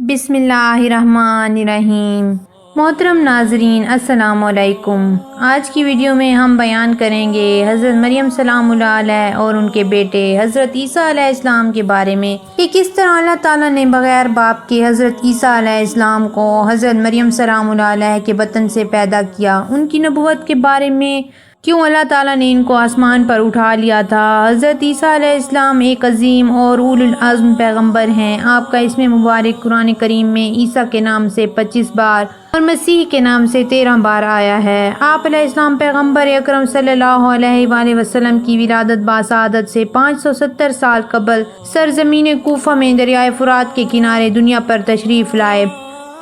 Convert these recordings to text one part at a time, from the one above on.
بسم اللہ الرحمن الرحیم۔ محترم ناظرین السلام علیکم۔ آج کی ویڈیو میں ہم بیان کریں گے حضرت مریم سلام اللہ علیہ اور ان کے بیٹے حضرت عیسیٰ علیہ السلام کے بارے میں کہ کس طرح اللہ تعالیٰ نے بغیر باپ کے حضرت عیسیٰ علیہ السلام کو حضرت مریم سلام اللہ علیہ کے بطن سے پیدا کیا، ان کی نبوت کے بارے میں کیوں اللہ تعالیٰ نے ان کو آسمان پر اٹھا لیا تھا۔ حضرت عیسیٰ علیہ السلام ایک عظیم اور اولو العزم پیغمبر ہیں۔ آپ کا اسم مبارک قرآن کریم میں عیسیٰ کے نام سے 25 بار اور مسیح کے نام سے 13 بار آیا ہے۔ آپ علیہ السلام پیغمبر اکرم صلی اللہ علیہ وآلہ وسلم کی ولادت باسعادت سے 570 سال قبل سرزمین کوفہ میں دریائے فرات کے کنارے دنیا پر تشریف لائے۔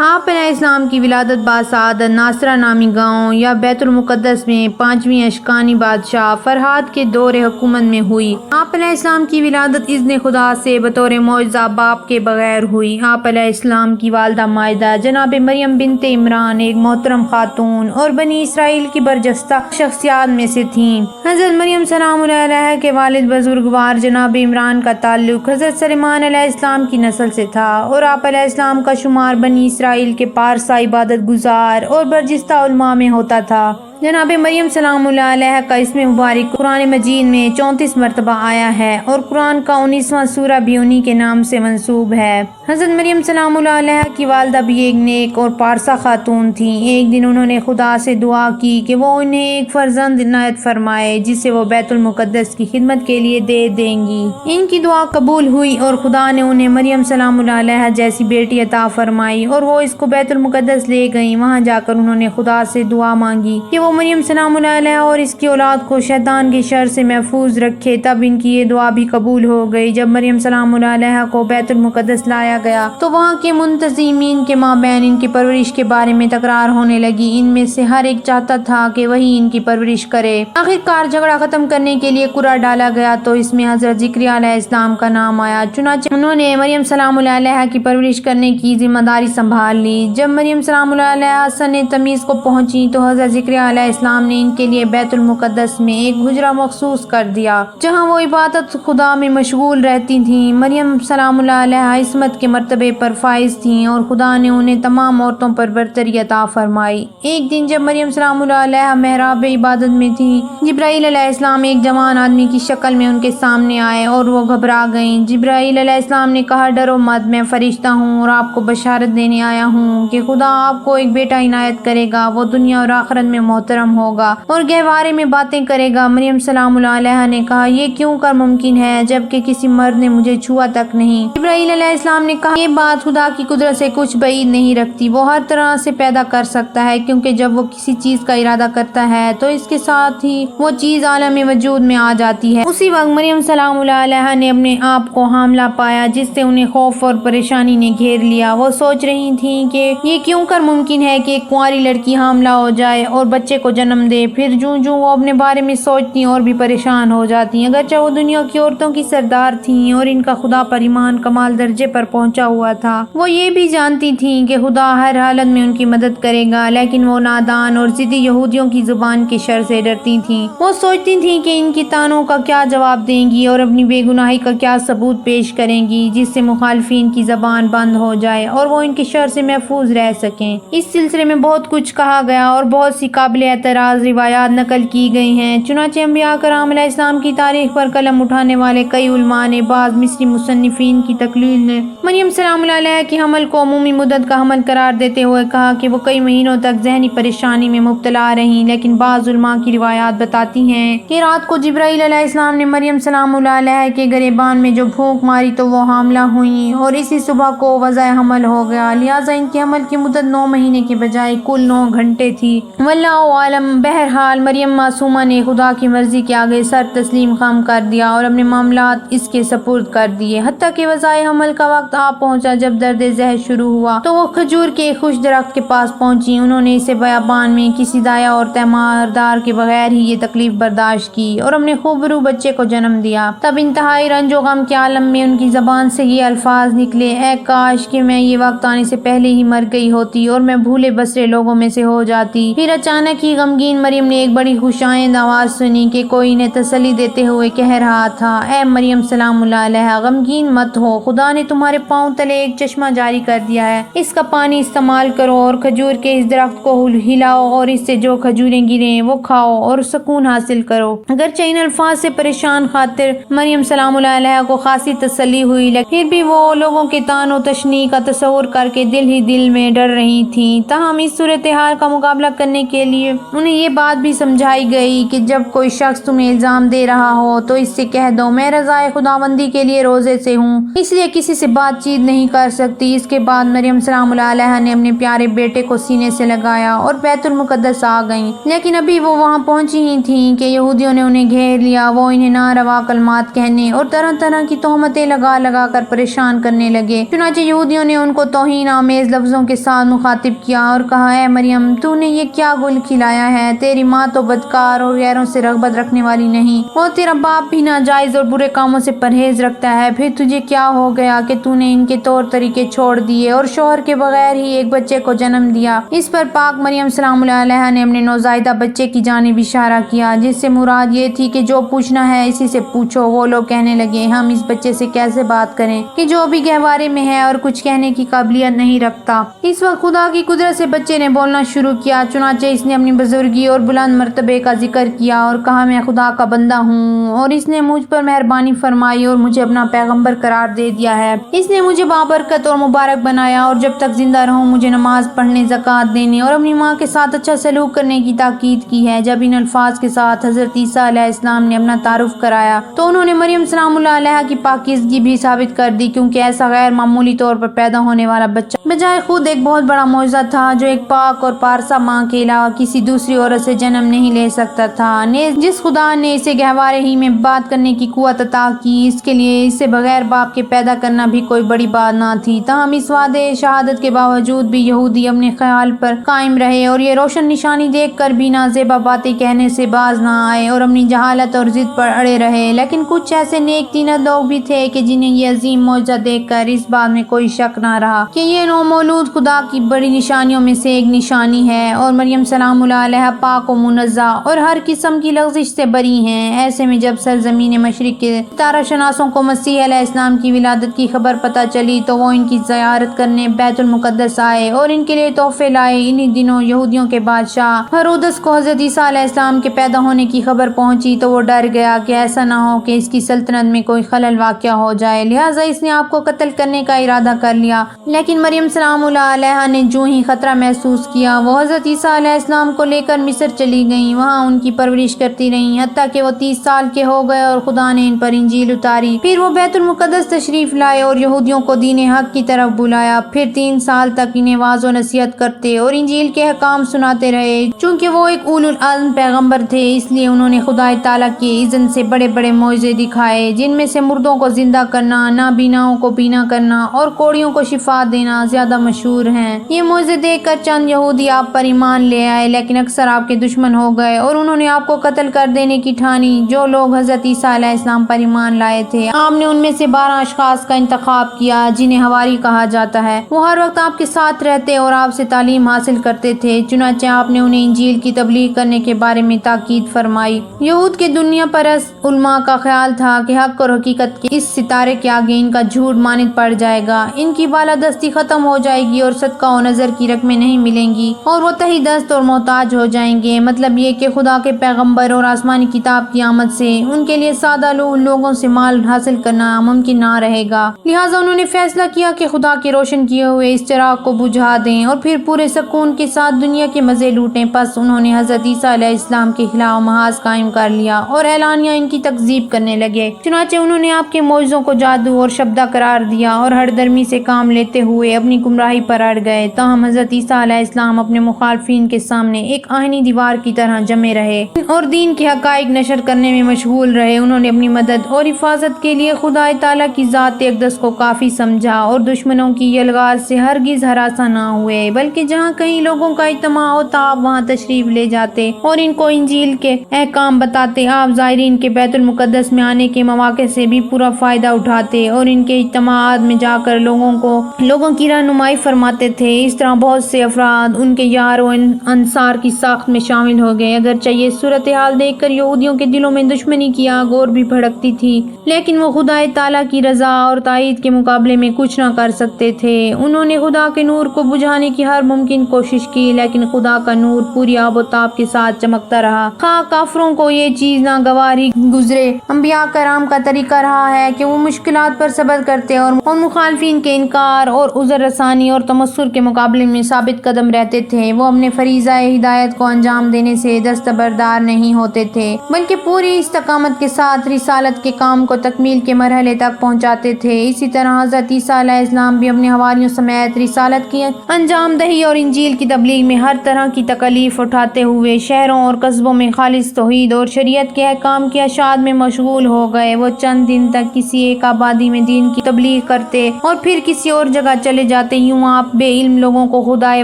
آپ علیہ السلام کی ولادت باسعادت ناصرہ نامی گاؤں یا بیت المقدس میں 5ویں اشکانی بادشاہ فرہاد کے دور حکومت میں ہوئی۔ آپ علیہ السلام کی ولادت اذن خدا سے بطور معجزہ باپ کے بغیر ہوئی۔ آپ علیہ السلام کی والدہ مائدہ جناب مریم بنت عمران ایک محترم خاتون اور بنی اسرائیل کی برجستہ شخصیات میں سے تھیں۔ حضرت مریم سلام اللہ علیہ کے والد بزرگوار جناب عمران کا تعلق حضرت سلیمان علیہ السلام کی نسل سے تھا اور آپ علیہ السلام کا شمار بنی اسرائیل کے پارسا عبادت گزار اور برجستہ علماء میں ہوتا تھا۔ جناب مریم سلام اللہ علیہ کا اسم مبارک قرآن مجید میں 34 مرتبہ آیا ہے اور قرآن کا 19واں سورہ بھی انہی کے نام سے منسوب ہے۔ حضرت مریم سلام اللہ علیہ کی والدہ بھی ایک نیک اور پارسا خاتون تھیں۔ ایک دن انہوں نے خدا سے دعا کی کہ وہ انہیں ایک فرزند عنایت فرمائے جسے وہ بیت المقدس کی خدمت کے لیے دے دیں گی۔ ان کی دعا قبول ہوئی اور خدا نے انہیں مریم سلام اللہ علیہ جیسی بیٹی عطا فرمائی اور وہ اس کو بیت المقدس لے گئیں۔ وہاں جا کر انہوں نے خدا سے دعا مانگی کہ وہ مریم سلام اللہ علیہ اور اس کی اولاد کو شیطان کے شر سے محفوظ رکھے۔ تب ان کی یہ دعا بھی قبول ہو گئی۔ جب مریم سلام اللہ علیہ کو بیت المقدس لایا گیا تو وہاں کے منتظمین کے مابین ان کی پرورش کے بارے میں تکرار ہونے لگی۔ ان میں سے ہر ایک چاہتا تھا کہ وہی ان کی پرورش کرے۔ آخرکار جھگڑا ختم کرنے کے لیے قرعہ ڈالا گیا تو اس میں حضرت زکریا علیہ السلام کا نام آیا۔ چنانچہ انہوں نے مریم سلام اللہ علیہ کی پرورش کرنے کی ذمہ داری سنبھال لی۔ جب مریم سلام اللہ علیہ سن تمیز کو پہنچی تو حضرت زکریا علیہ السلام نے ان کے لیے بیت المقدس میں ایک حجرہ مخصوص کر دیا جہاں وہ عبادت خدا میں مشغول رہتی تھیں۔ مریم سلام اللہ علیہ عصمت کے مرتبے پر فائز تھیں اور خدا نے انہیں تمام عورتوں پر برتری عطا فرمائی۔ ایک دن جب مریم سلام اللہ علیہ محراب عبادت میں تھیں، جبرائیل علیہ السلام ایک جوان آدمی کی شکل میں ان کے سامنے آئے اور وہ گھبرا گئیں۔ جبرائیل علیہ السلام نے کہا، ڈرو مت، میں فرشتہ ہوں اور آپ کو بشارت دینے آیا ہوں کہ خدا آپ کو ایک بیٹا عنایت کرے گا، وہ دنیا اور آخرت میں محترم ہوگا اور گہوارے میں باتیں کرے گا۔ مریم سلام اللہ علیہ نے کہا، یہ کیوں کر ممکن ہے جبکہ کسی مرد نے مجھے چھوا تک نہیں۔ جبرائیل علیہ السلام نے کہا، یہ بات خدا کی قدرت سے کچھ بعید نہیں رکھتی، وہ ہر طرح سے پیدا کر سکتا ہے کیونکہ جب وہ کسی چیز کا ارادہ کرتا ہے تو اس کے ساتھ ہی وہ چیز عالم وجود میں آ جاتی ہے۔ اسی وقت مریم سلام اللہ علیہ نے اپنے آپ کو حاملہ پایا جس سے انہیں خوف اور پریشانی نے گھیر لیا۔ وہ سوچ رہی تھیں کہ یہ کیوں کر ممکن ہے کہ ایک کنواری لڑکی حاملہ ہو جائے اور بچے کو جنم دے۔ پھر جو وہ اپنے بارے میں سوچتی اور بھی پریشان ہو جاتی۔ اگرچہ وہ دنیا کی عورتوں کی سردار تھیں اور ان کا خدا پر ایمان کمال درجے پر پہنچا ہوا تھا، وہ یہ بھی جانتی تھیں کہ خدا ہر حالت میں ان کی مدد کرے گا، لیکن وہ نادان اور ضدی یہودیوں کی زبان کے شر سے ڈرتی تھیں۔ وہ سوچتی تھیں کہ ان کی طعنوں کا کیا جواب دیں گی اور اپنی بے گناہی کا کیا ثبوت پیش کریں گی جس سے مخالفین کی زبان بند ہو جائے اور وہ ان کے شر سے محفوظ رہ سکیں۔ اس سلسلے میں بہت کچھ کہا گیا اور بہت سی قابل اعتراض روایات نقل کی گئی ہیں۔ چنانچہ انبیاء کرام علیہ السلام کی تاریخ پر قلم اٹھانے والے کئی علماء نے بعض مصری مصنفین کی تقلید نے مریم سلام اللہ علیہ کے حمل کو عمومی مدت کا حمل قرار دیتے ہوئے کہا کہ وہ کئی مہینوں تک ذہنی پریشانی میں مبتلا رہیں، لیکن بعض علماء کی روایات بتاتی ہیں کہ رات کو جبرائیل علیہ السلام نے مریم سلام اللہ علیہ کے گریبان میں جو پھونک ماری تو وہ حاملہ ہوئیں اور اسی صبح کو وضع حمل ہو گیا، لہٰذا ان کے حمل کی مدت 9 مہینے کے بجائے کل 9 گھنٹے تھی۔ واللہ عالم۔ بہرحال مریم معصومہ نے خدا کی مرضی کے آگے سر تسلیم خم کر دیا اور اپنے معاملات اس کے سپرد کر دیے، حتیٰ کہ وضع حمل کا وقت آ پہنچا۔ جب درد ذہن شروع ہوا تو وہ کھجور کے خوش درخت کے پاس پہنچی۔ انہوں نے اسے بیابان میں کسی دایا اور تیماردار کے بغیر ہی یہ تکلیف برداشت کی اور اپنے خوبرو بچے کو جنم دیا۔ تب انتہائی رنج و غم کے عالم میں ان کی زبان سے یہ الفاظ نکلے، اے کاش کہ میں یہ وقت آنے سے پہلے ہی مر گئی ہوتی اور میں بھولے بسرے لوگوں میں سے ہو جاتی۔ پھر اچانک ہی غمگین مریم نے ایک بڑی خوشائند آواز سنی کہ کوئی انہیں تسلی دیتے ہوئے کہہ رہا تھا، اے مریم سلام اللہ علیہ، غمگین مت ہو، خدا نے تمہارے پاؤں تلے ایک چشمہ جاری کر دیا ہے، اس کا پانی استعمال کرو اور کھجور کے اس درخت کو ہلاؤ اور اس سے جو کھجوریں گریں وہ کھاؤ اور سکون حاصل کرو۔ اگرچہ ان الفاظ سے پریشان خاطر مریم سلام اللہ علیہا کو خاصی تسلی ہوئی، لیکن پھر بھی وہ لوگوں کے طعن و تشنیع کا تصور کر کے دل ہی دل میں ڈر رہی تھیں۔ تاہم اس صورتحال کا مقابلہ کرنے کے لیے انہیں یہ بات بھی سمجھائی گئی کہ جب کوئی شخص تمہیں الزام دے رہا ہو تو اس سے کہہ دو میں رضائے خداوندی کے لیے روزے سے ہوں، اس لیے کسی سے بات چیت نہیں کر سکتی۔ اس کے بعد مریم سلام اللہ علیہا نے اپنے پیارے بیٹے کو سینے سے لگایا اور بیت المقدس آ گئیں، لیکن ابھی وہ وہاں پہنچی ہی تھیں کہ یہودیوں نے انہیں گھیر لیا۔ وہ انہیں ناروا کلمات کہنے اور طرح طرح کی تہمتیں لگا لگا کر پریشان کرنے لگے۔ چنانچہ یہودیوں نے ان کو توہین آمیز لفظوں کے ساتھ مخاطب کیا اور کہا، اے مریم، تو نے یہ کیا گل کھلایا ہے؟ تیری ماں تو بدکار اور غیروں سے رغبت رکھنے والی نہیں، اور تیرا باپ بھی ناجائز اور برے کاموں سے پرہیز رکھتا ہے، پھر تجھے کیا ہو گیا کہ تو نے ان کے طور طریقے چھوڑ دیے اور شوہر کے بغیر ہی ایک بچے کو جنم دیا؟ اس پر پاک مریم سلام اللہ علیہا نے اپنے نوزائیدہ بچے کی جانب اشارہ کیا، جس سے مراد یہ تھی کہ جو پوچھنا ہے اسی سے پوچھو۔ وہ لوگ کہنے لگے، ہم اس بچے سے کیسے بات کریں کہ جو ابھی گہوارے میں ہے اور کچھ کہنے کی قابلیت نہیں رکھتا؟ اس وقت خدا کی قدرت سے بچے نے بولنا شروع کیا، چنانچہ اس نے اپنی بزرگی اور بلند مرتبے کا ذکر کیا اور کہا، میں خدا کا بندہ ہوں اور اس نے مجھ پر مہربانی فرمائی اور مجھے اپنا پیغمبر قرار دے دیا ہے۔ اس نے مجھے بابرکت اور مبارک بنایا اور جب تک زندہ رہوں مجھے نماز پڑھنے، زکوٰۃ دینے اور اپنی ماں کے ساتھ اچھا سلوک کرنے کی تاکید کی ہے۔ جب ان الفاظ کے ساتھ حضرت عیسیٰ علیہ السلام نے اپنا تعارف کرایا تو انہوں نے مریم سلام اللہ علیہا کی پاکیزگی بھی ثابت کر دی، کیونکہ ایسا غیر معمولی طور پر پیدا ہونے والا بچہ بجائے خود ایک بہت بڑا معجزہ تھا جو ایک پاک اور پارسا ماں کے علاوہ کسی دوسری عورت سے جنم نہیں لے سکتا تھا۔ جس خدا نے اسے گہوارے ہی میں بات کرنے کی قوت عطا کی، اس کے لیے اسے بغیر باپ کے پیدا کرنا بھی کوئی بڑی بات نہ تھی۔ تاہم اس وعدے شہادت کے باوجود بھی یہودی اپنے خیال پر قائم رہے اور یہ روشن نشانی دیکھ کر بھی نازیبا باتیں کہنے سے باز نہ آئے اور اپنی جہالت اور ضد پر اڑے رہے۔ لیکن کچھ ایسے نیک تینت لوگ بھی تھے کہ جنہیں یہ عظیم معجزہ دیکھ کر اس بات میں کوئی شک نہ رہا کہ یہ نومولود خدا کی بڑی نشانیوں میں سے ایک نشانی ہے اور مریم سلام اللہ علیہا پاک و منزہ اور ہر قسم کی لغزش سے بری ہیں۔ ایسے میں جب سرزمین مشرق کے ستارہ شناسوں کو مسیح علیہ السلام کی ولادت کی خبر پتہ چلی تو وہ ان کی زیارت کرنے بیت المقدس آئے اور ان کے لیے تحفے لائے۔ انہی دنوں یہودیوں کے بادشاہ ہیرودس کو حضرت عیسیٰ علیہ السلام کے پیدا ہونے کی خبر پہنچی تو وہ ڈر گیا کہ ایسا نہ ہو کہ اس کی سلطنت میں کوئی خلل واقع ہو جائے، لہٰذا اس نے آپ کو قتل کرنے کا ارادہ کر لیا۔ لیکن مریم سلام اللہ علیہا نے جو ہی خطرہ محسوس کیا وہ حضرت عیسیٰ علیہ السلام کو لے کر مصر چلی گئیں، وہاں ان کی پرورش کرتی رہیں حتیٰ کہ وہ 30 سال کے ہو گئے اور خدا نے ان پر انجیل اتاری۔ پھر وہ بیت المقدس تشریف لائے اور یہودیوں کو دین حق کی طرف بلایا۔ پھر 3 سال تک انہیں واعظ و نصیحت کرتے اور انجیل کے احکام سناتے رہے۔ چونکہ وہ ایک اولو العزم پیغمبر تھے اس لیے انہوں نے خدا تعالیٰ کے اذن سے بڑے بڑے معجزے دکھائے، جن میں سے مردوں کو زندہ کرنا، نابیناؤں کو بینا کرنا اور کوڑیوں کو شفا دینا زیادہ مشہور ہیں۔ یہ معجزے دیکھ کر چند یہودی آپ پر ایمان لے آئے، لیکن اکثر آپ کے دشمن ہو گئے اور انہوں نے آپ کو قتل کر دینے کی ٹھانی۔ جو لوگ حضرت عیسیٰ علیہ السلام پر ایمان لائے تھے آپ نے ان میں سے 12 اشخاص کا انتخاب کیا جنہیں حواری کہا جاتا ہے۔ وہ ہر وقت آپ کے ساتھ رہتے اور آپ سے تعلیم حاصل کرتے تھے، چنانچہ آپ نے انہیں انجیل کی تبلیغ کرنے کے بارے میں تاکید فرمائی۔ یہود کے دنیا پرست علماء کا خیال تھا کہ حق اور حقیقت کے اس ستارے کے آگے ان کا جھوٹ مانند پڑ جائے گا، ان کی بالادستی ختم ہو جائے گی اور صدقہ و نظر کی رقمیں نہیں ملیں گی اور وہ تہی دست اور محتاج ہو جائیں گے۔ مطلب یہ کہ خدا کے پیغمبر اور آسمانی کتاب کی آمد سے ان کے لیے سادہ لوگوں سے مال حاصل کرنا ممکن نہ رہے گا، لہٰذا انہوں نے فیصلہ کیا کہ خدا کے روشن کیے ہوئے اس چراغ کو بجھا دیں اور پھر پورے سکون کے ساتھ دنیا کے مزے لوٹیں۔ پس انہوں نے حضرت عیسیٰ علیہ السلام کے خلاف محاذ قائم کر لیا اور اعلانیہ ان کی تکذیب کرنے لگے۔ چنانچہ انہوں نے آپ کے معجزوں کو جادو اور شبدہ قرار دیا اور ہر درمی سے کام لیتے ہوئے اپنی گمراہی پر اڑ گئے۔ تاہم حضرت عیسیٰ علیہ السلام اپنے مخالفین کے سامنے ایک آہنی دیوار کی طرح جمے رہے اور دین کے حقائق نشر کرنے میں مشغول رہے۔ انہوں نے اپنی مدد اور حفاظت کے لیے خدا تعالیٰ کی ذات اقدس کو کافی سمجھا اور دشمنوں کی یلغار سے ہرگز ہراساں نہ ہوئے، بلکہ جہاں کہیں لوگوں کا اجتماع ہوتا آپ وہاں تشریف لے جاتے اور ان کو انجیل کے احکام بتاتے۔ آپ زائرین کے بیت المقدس میں آنے کے مواقع سے بھی پورا فائدہ اٹھاتے اور ان کے اجتماعات میں جا کر لوگوں کی رہنمائی رہنمائی فرماتے تھے۔ اس طرح بہت سے افراد ان کے یار و انصار کی ساخت میں شامل ہو گئے۔ اگرچہ یہ صورتحال دیکھ کر یہودیوں کے دلوں میں دشمنی کی آگ اور بھی بھڑکتی تھی، لیکن وہ خدا تعالیٰ کی رضا اور تائید کے مقابلے میں کچھ نہ کر سکتے تھے۔ انہوں نے خدا کے نور کو بجھانے کی ہر ممکن کوشش کی، لیکن خدا کا نور پوری آب و تاب کے ساتھ چمکتا رہا۔ خواہ کافروں کو یہ چیز ناگوار ہی گزرے، انبیاء کرام کا طریقہ رہا ہے کہ وہ مشکلات پر صبر کرتے اور مخالفین کے انکار اور عذر رسانی اور تمسخر کے مقابلے میں ثابت قدم رہتے تھے۔ وہ اپنے فریضہ ہدایت کو انجام دینے سے دستبردار نہیں ہوتے تھے، بلکہ پوری استقامت کے ساتھ رسالت کے کام کو تکمیل کے مرحلے تک پہنچاتے تھے۔ اسی طرح حضرت عیسیٰ علیہ السلام بھی اپنے حواریوں سمیت رسالت کی انجام دہی اور انجیل کی تبلیغ میں ہر طرح کی تکالیف اٹھاتے ہوئے شہروں اور قصبوں میں خالص توحید اور شریعت کے احکام کی اشاعت میں مشغول ہو گئے۔ وہ چند دن تک کسی ایک آبادی میں دین کی تبلیغ کرتے اور پھر کسی اور جگہ چلے جاتے۔ یوں آپ بے علم لوگوں کو خدائے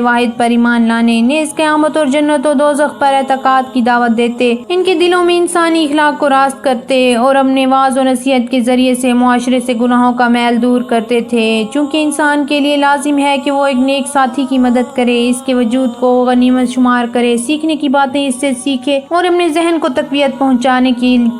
واحد پر ایمان لانے، نیز قیامت اور جنت و دوزخ پر اعتقاد کی دعوت دیتے، ان کے دلوں میں انسانی اخلاق کو راست کرتے اور اپنے واعظ و نصیحت کے ذریعے سے معاشرے سے گناہوں کا میل دور کرتے تھے۔ چونکہ انسان کے لیے لازم ہے کہ وہ ایک نیک ساتھی کی مدد کرے، اس کے وجود کو غنیمت شمار کرے، سیکھنے کی باتیں اس سے سیکھے اور اپنے ذہن کو تقویت پہنچانے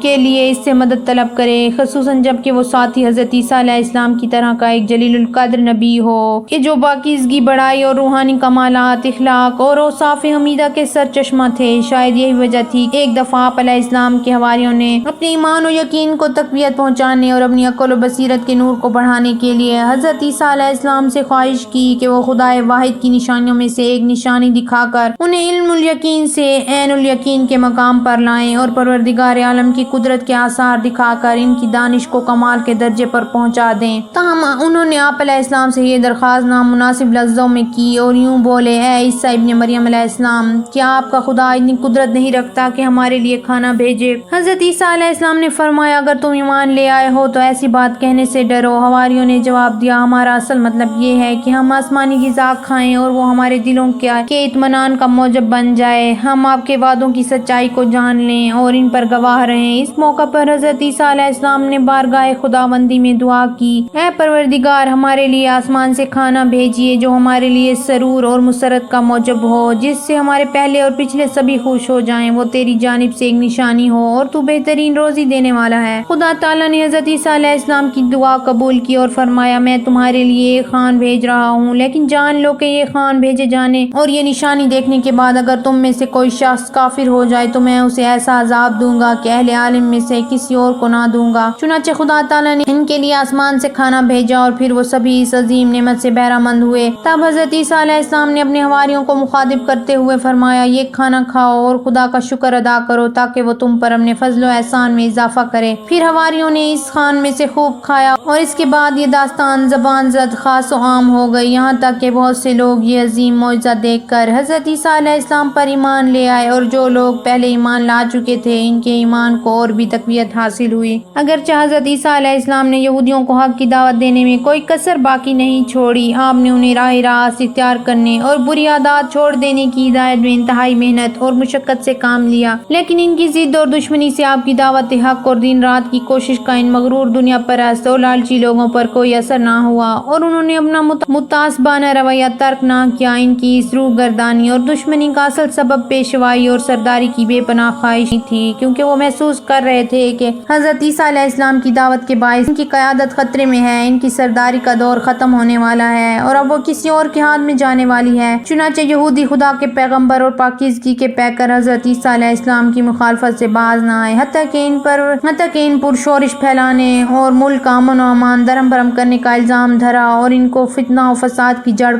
کے لیے اس سے مدد طلب کرے، خصوصاً جب کہ وہ ساتھی حضرت عیسیٰ علیہ السلام کی طرح کا ایک جلیل القدر نبی ہو کہ جو پاکیزگی، بڑائی اور روحانی کمالات، اخلاق اور اوصاف حمیدہ کے سرچشمہ تھے۔ شاید یہی وجہ تھی کہ ایک دفعہ آپ علیہ السلام کے حواریوں نے اپنے ایمان و یقین کو تقویت پہنچانے اور اپنی عقل و بصیرت کے نور کو بڑھانے کے لیے حضرت عیسیٰ علیہ السلام سے خواہش کی کہ وہ خدائے واحد کی نشانیوں میں سے ایک نشانی دکھا کر انہیں علم الیقین سے عین الیقین کے مقام پر لائیں اور پروردگار عالم کی قدرت کے آثار دکھا کر ان کی دانش کو کمال کے درجے پر پہنچا دیں۔ تاہم انہوں نے آپ علیہ السلام سے یہ درخواست نامناسب لفظوں میں کی اور یوں بولے: اے عیسیٰ ابن مریم علیہ السلام، کیا آپ کا خدا اتنی قدرت نہیں رکھتا کہ ہمارے لیے کھانا بھیجے؟ حضرت عیسیٰ علیہ السلام نے فرمایا: اگر تم ایمان لے آئے ہو تو ایسی بات کہنے سے ڈرو۔ حواریوں نے جواب دیا: ہمارا اصل مطلب یہ ہے کہ ہم آسمانی غذا کھائیں اور وہ ہمارے دلوں کے اطمینان کا موجب بن جائے، ہم آپ کے وعدوں کی سچائی کو جان لیں اور ان پر گواہ رہیں۔ اس موقع پر حضرت عیسیٰ علیہ السلام نے بارگاہ خداوندی میں دعا کی: اے پروردگار، ہمارے لیے آسمان سے کھانا بھیجیے جو ہمارے لیے سرور اور مسرت کا موجب ہو، جس سے ہمارے پہلے اور پچھلے سبھی خوش ہو جائیں۔ وہ تیری جانب سے ایک نشانی ہو اور تو بہترین روزی دینے والا ہے۔ خدا تعالیٰ نے حضرت عیسیٰ علیہ السلام کی دعا قبول کی اور فرمایا: میں تمہارے لیے ایک خوان بھیج رہا ہوں، لیکن جان لو کہ یہ خوان بھیجے جانے اور یہ نشانی دیکھنے کے بعد اگر تم میں سے کوئی شخص کافر ہو جائے تو میں اسے ایسا عذاب دوں گا کہ اہل عالم میں سے کسی اور کو نہ دوں گا۔ چنانچہ خدا تعالیٰ نے ان کے لیے آسمان سے کھانا بھیجا اور پھر وہ سبھی اس عظیم نعمت سے بہرہ مند ہوئے۔ تب حضرت عیسیٰ علیہ السلام نے اپنے حواریوں کو مخاطب کرتے ہوئے فرمایا: یہ کھانا کھاؤ اور خدا کا شکر ادا کرو تاکہ وہ تم پر اپنے فضل و احسان میں اضافہ کرے۔ پھر حواریوں نے اس خوان میں سے خوب کھایا اور اس کے بعد یہ داستان زبان زد خاص و عام ہو گئی، یہاں تک کہ بہت سے لوگ یہ عظیم معجزہ دیکھ کر حضرت عیسیٰ علیہ السلام پر ایمان لے آئے، اور جو لوگ پہلے ایمان لا چکے تھے ان کے ایمان کو اور بھی تقویت حاصل ہوئی۔ اگرچہ حضرت عیسیٰ علیہ السلام نے یہودیوں کو حق کی دعوت دینے میں کوئی کسر باقی نہیں چھوڑی، آپ نے انہیں راہ راست اختیار کرنے اور بری عادات چھوڑ دینے کی ہدایت میں انتہائی محنت اور مشقت سے کام لیا، لیکن ان کی ضد اور دشمنی سے آپ کی دعوت حق اور دن رات کی کوشش کا ان مغرور دنیا پرست اور لالچی لوگوں پر کوئی اثر نہ ہوا، اور انہوں نے اپنا متعصبانہ رویہ ترک نہ کیا۔ ان کی اس روح گردانی اور دشمنی کا اصل سبب پیشوائی اور سرداری کی بے پناہ خواہش تھی، کیونکہ وہ محسوس کر رہے تھے کہ حضرت عیسیٰ علیہ السلام کی دعوت کے باعث ان کی قیادت خطرے میں ہے، ان کی سرداری کا دور ختم ہونے والا ہے اور اب وہ کسی اور کے ہاتھ میں جانے والی ہے۔ چنانچہ یہودی خدا کے پیغمبر اور پاکیزگی کے پیکر حضرت عیسیٰ علیہ السلام کی مخالفت سے باز نہ آئے، حتیٰ کہ ان پر شورش پھیلانے اور ملک کا امن و امان درہم برہم کرنے کا الزام دھرا اور ان کو فتنہ و فساد کی جڑ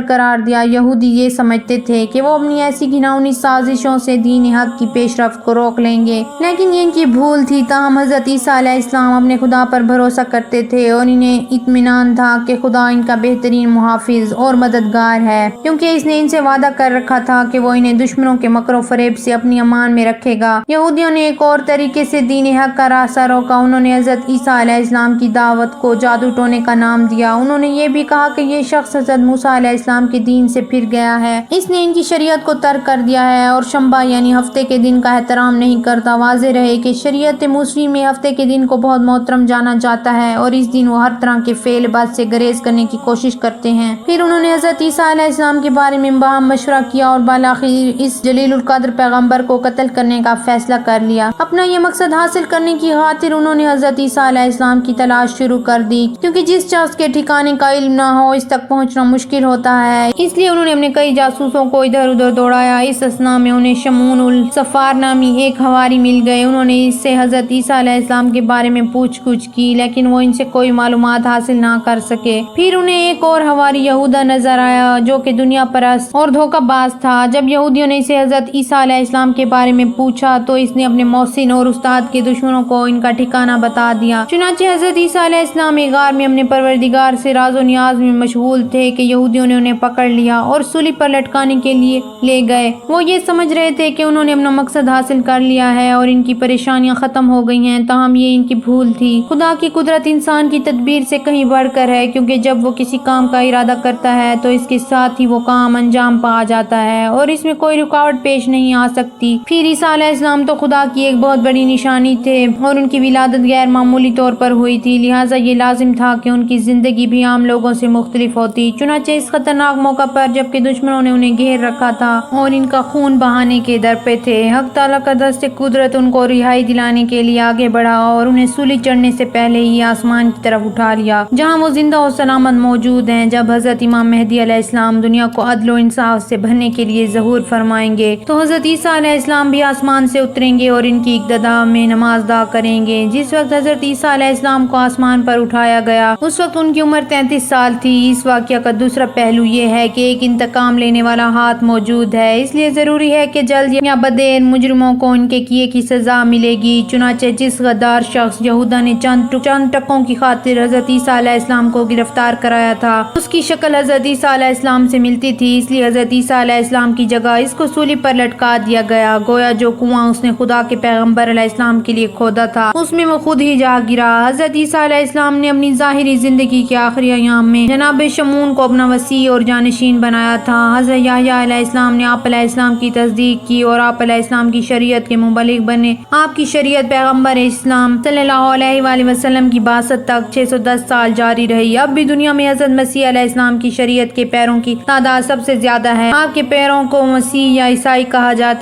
قرار دیا۔ یہودی یہ سمجھتے تھے کہ وہ اپنی ایسی گھناؤنی سازشوں سے دین حق کی پیش رفت کو روک لیں گے، لیکن یہ ان کی بھول تھی۔ تاہم حضرت عیسیٰ علیہ السلام اپنے خدا پر بھروسہ کرتے تھے اور انہیں اطمینان تھا کہ خدا ان کا بہترین محافظ اور مددگار ہے، کیونکہ اس نے ان سے وعدہ کر رکھا تھا کہ وہ انہیں دشمنوں کے مکر و فریب سے اپنی امان میں رکھے گا۔ یہودیوں نے ایک اور طریقے سے دین حق کا راستہ روکا، انہوں نے حضرت عیسیٰ علیہ السلام کی دعوت کو جادو ٹونے کا نام دیا۔ انہوں نے یہ بھی کہا کہ یہ شخص حضرت موسیٰ علیہ السلام کے دین سے پھر گیا ہے، اس نے ان کی شریعت کو ترک کر دیا ہے اور شنبہ یعنی ہفتے کے دن کا احترام نہیں کرتا۔ واضح رہے کہ شریعت موسوی میں ہفتے کے دن کو بہت محترم جانا جاتا ہے اور اس دن وہ ہر طرح کے فعل بد سے گریز کرنے کی کوشش کرتے ہیں۔ پھر انہوں نے حضرت عیسیٰ علیہ السلام کے بارے میں باہم مشورہ کیا اور بالآخر اس جلیل القدر پیغمبر کو قتل کرنے کا فیصلہ کر لیا۔ اپنا یہ مقصد حاصل کرنے کی خاطر انہوں نے حضرت عیسیٰ علیہ السلام کی تلاش شروع کر دی، کیونکہ جس شخص کے ٹھکانے کا علم نہ ہو اس تک پہنچنا مشکل ہوتا ہے۔ اس لیے انہوں نے اپنے کئی جاسوسوں کو ادھر ادھر دوڑایا۔ اس اثناء میں انہیں شمعون الصفار نامی ایک حواری مل گئے۔ انہوں نے اس سے حضرت عیسیٰ علیہ السلام کے بارے میں پوچھ گچھ کی، لیکن وہ ان سے کوئی معلومات حاصل نہ کر سکے۔ پھر انہیں ایک اور حواری یہودا نظر آیا جو کہ دنیا پرست اور دھوکہ باز تھا۔ جب یہودیوں نے اسے حضرت عیسیٰ علیہ السلام کے بارے میں پوچھا تو اس نے اپنے محسن اور استاد کے دشمنوں کو ان کا ٹھکانہ بتا دیا۔ چنانچہ حضرت عیسیٰ علیہ السلام ایک غار میں اپنے پروردگار سے راز و نیاز میں مشغول تھے کہ یہودیوں نے انہیں پکڑ لیا اور صلیب پر لٹکانے کے لیے لے گئے۔ وہ یہ سمجھ رہے تھے کہ انہوں نے اپنا مقصد حاصل کر لیا ہے اور ان کی پریشانیاں ختم ہو گئی ہیں، تاہم یہ ان کی بھول تھی۔ خدا کی قدرت انسان کی تدبیر سے کہیں بڑھ کر ہے، کیونکہ جب وہ کسی کام کا ارادہ کرتا ہے تو اس کے ساتھ ہی وہ کام انجام پا جاتا ہے اور اس میں کوئی رکاوٹ پیش نہیں آ سکتی۔ پھر عیسیٰ علیہ السلام تو خدا کی ایک بہت بڑی نشانی تھے اور ان کی ولادت غیر معمولی طور پر ہوئی تھی، لہٰذا یہ لازم تھا کہ ان کی زندگی بھی عام لوگوں سے مختلف ہوتی۔ چنانچہ اس خطرناک موقع پر جبکہ دشمنوں نے انہیں گھیر رکھا تھا اور ان کا خون بہانے کے در پہ تھے، حق تعالیٰ کا دست قدرت ان کو رہائی دلانے کے لیے آگے بڑھا اور انہیں سولی چڑھنے سے پہلے ہی آسمان کی طرف اٹھا لیا، جہاں وہ زندہ و سلامت موجود ہیں۔ جب حضرت امام مہدی علیہ السلام دنیا کو عدل و انصاف سے بھرنے کے لیے ظہور فرمائیں گے تو حضرت عیسیٰ علیہ السلام بھی آسمان سے اتریں گے اور ان کی اقتداء میں نماز ادا کریں گے۔ جس وقت حضرت عیسیٰ علیہ السلام کو آسمان پر اٹھایا گیا اس وقت ان کی عمر 33 سال تھی۔ اس واقعہ کا دوسرا پہلو یہ ہے کہ ایک انتقام لینے والا ہاتھ موجود ہے، اس لیے ضروری ہے کہ جلد یا بدیر مجرموں کو ان کے کیے کی سزا ملے گی۔ چنانچہ جس غدار شخص یہودا نے چند ٹکوں کی خاطر حضرت عیسیٰ علیہ السلام کو گرفتار کرایا تھا اس کی شکل حضرت عیسیٰ علیہ السلام سے ملتی تھی، اس لیے حضرت عیسیٰ علیہ السلام کی جگہ اس کو صلیب پر لٹکا دیا گیا، گویا جو کنواں اس نے خدا کے پیغمبر علیہ السلام کے لیے کھودا تھا اس میں وہ خود ہی جا گرا۔ حضرت عیسیٰ علیہ السلام نے اپنی ظاہری زندگی کے آخری ایام میں جناب شمعون کو اپنا وسیع اور جانشین بنایا تھا۔ حضرت یحییٰ علیہ السلام نے آپ علیہ السلام کی تصدیق کی اور آپ علیہ السلام کی شریعت کے مبلغ بنے۔ آپ کی شریعت پیغمبر اسلام صلی اللہ علیہ وآلہ وسلم کی بعثت تک 610 سال جاری رہی۔ اب بھی دنیا میں حضرت مسیح علیہ السلام کی شریعت کے پیروں کی تعداد سب سے زیادہ ہے۔ آپ کے پیروں کو مسیح یا عیسائی کہا جاتا ہے۔